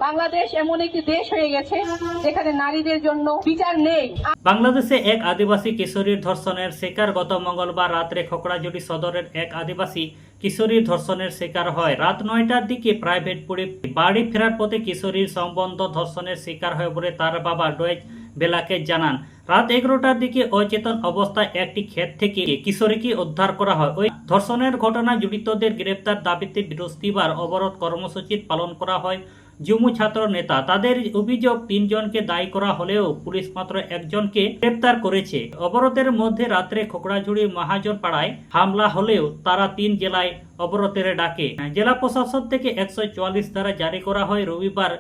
বাংলাদেশ এমন একটি দেশ হয়ে গেছে যেখানে নারীদের জন্য বিচার নেই। বাংলাদেশে এক আদিবাসী কিশোরীর ধর্ষণের শিকার গত মঙ্গলবার রাত্রে খোকড়াঝুড়ি সদরের এক আদিবাসী কিশোরীর ধর্ষণের শিকার হয়। রাত 9টার দিকে প্রাইভেট পড়ে বাড়ি ফেরার পথে কিশোরীর সম্বন্ধ ধর্ষণের শিকার হয় বলে তার বাবা ডয়েজ বেলাকে জানান। রাত 11টার দিকে অচেতন অবস্থায় একটি ক্ষেত থেকে কিশোরীকে উদ্ধার করা হয়। ওই ধর্ষণের ঘটনায় জড়িতদের গ্রেপ্তার দাবিতে বৃহস্পতিবার অবরোধ কর্মসূচি পালন করা হয় জুমু ছাত্র নেতা। তাদের অভিযোগ 3 জনকে দায়ী করা হলেও পুলিশ মাত্র একজনকে গ্রেপ্তার করেছে। অবরোধের মধ্যে রাত্রে খোকড়াঝুড়ি মহাজন পাড়ায় হামলা হলেও তারা 3 জেলায় অবরোধের ডাকে। জেলা প্রশাসন থেকে 144 ধারা জারি করা হয়। রবিবার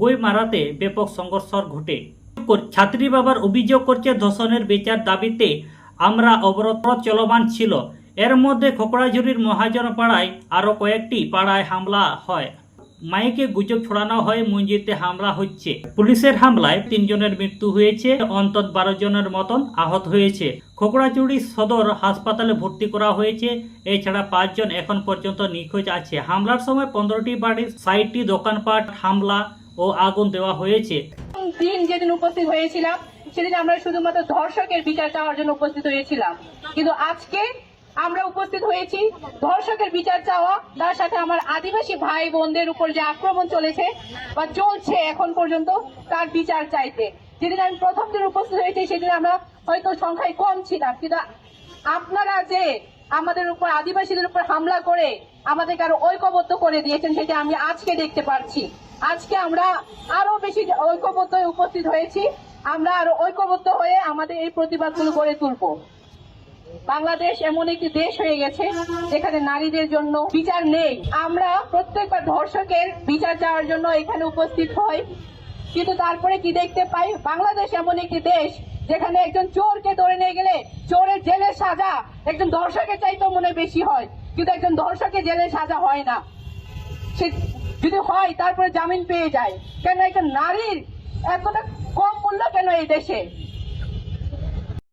গৈমারাতে ব্যাপক সংঘর্ষ ঘটে। ছাত্রী বাবার অভিযোগ করছে ধর্ষণের বিচার দাবিতে আমরা অবরোধ চলমান ছিল। এর মধ্যে খোকড়াঝুড়ির মহাজন পাড়ায় আরো কয়েকটি পাড়ায় হামলা হয়। মাইকে গুজব ছড়ানো হয় মসজিদে হামলা হচ্ছে। পুলিশের হামলায় 3 জনের মৃত্যু হয়েছে, অন্তত 12 জনের মতন আহত হয়েছে। খোকড়াঝুড়ি সদর হাসপাতালে ভর্তি করা হয়েছে। এছাড়া 5 জন এখন পর্যন্ত নিখোঁজ আছে। হামলার সময় 15টি বাড়ির 60টি দোকানপাট হামলা ও আগুন দেওয়া হয়েছে। দিন যেদিন উপস্থিত হয়েছিলাম সেদিন আমরা শুধুমাত্র ধর্ষকের বিচার চাওয়ার জন্য উপস্থিত হয়েছিলাম, কিন্তু আজকে আমরা উপস্থিত হয়েছি ধর্ষকের বিচার চাওয়া, তার সাথে আমার আদিবাসী ভাই বোনদের উপর যে আক্রমণ চলেছে বা চলছে এখন পর্যন্ত তার বিচার চাইতে। যেদিন আমি প্রথম দিন উপস্থিত হয়েছি সেদিন আমরা হয়তো সংখ্যায় কম ছিলাম, কিন্তু আপনারা যে আমাদের উপর আদিবাসীদের উপর হামলা করে আমাদেরকে আরো ঐক্যবদ্ধ করে দিয়েছেন সেটা আমি আজকে দেখতে পাচ্ছি। আজকে আমরা আরো বেশি ঐক্যবদ্ধ হয়ে উপস্থিত হয়েছি। আমরা আরো ঐক্যবদ্ধ হয়ে আমাদের এই প্রতিবাদগুলো গড়ে তুলবো। বাংলাদেশ এমন একটি দেশ হয়ে গেছে যেখানে নারীদের জন্য বিচার নেই। আমরা প্রত্যেকবার ধর্ষকের বিচার চাওয়ার জন্য এখানে উপস্থিত হই, কিন্তু তারপরে কি দেখতে পাই, বাংলাদেশ এমন একটি দেশ যেখানে একজন চোরকে ধরে নিয়ে গেলে চোরের জেলের সাজা একজন ধর্ষকের চাইতেও মনে বেশি হয়, কিন্তু একজন ধর্ষকের জেলের সাজা হয় না। সে যদি হয় তারপরে জামিন পেয়ে যায়। কেন একটা নারীর এতটা কম মূল্য কেন এই দেশে?